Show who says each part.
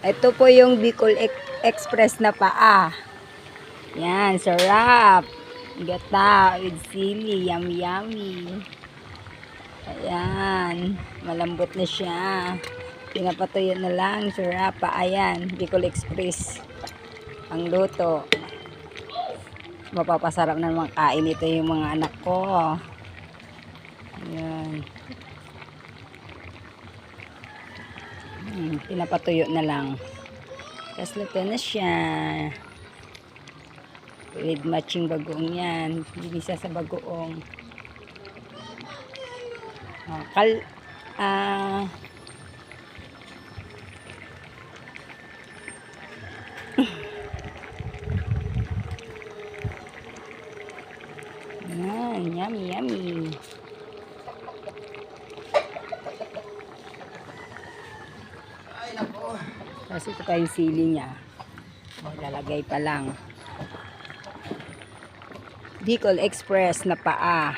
Speaker 1: Ito po yung Bicol Express na paa. Yan, sarap. Gata with sili, yummy yummy. Ayan, malambot na siya. Pinapatuyo na lang, sarap pa. Ayan, Bicol Express ang luto. Mapapasarap na naman kain ito yung mga anak ko. Ayan. Pinapatuyo na lang. Tapos luto na siya. With matching bagoong yan. Binisa sa bagoong. Yan, yummy, yummy. Tapos ito pa yung sili niya. Lalagay pa lang. Bicol Express na paa.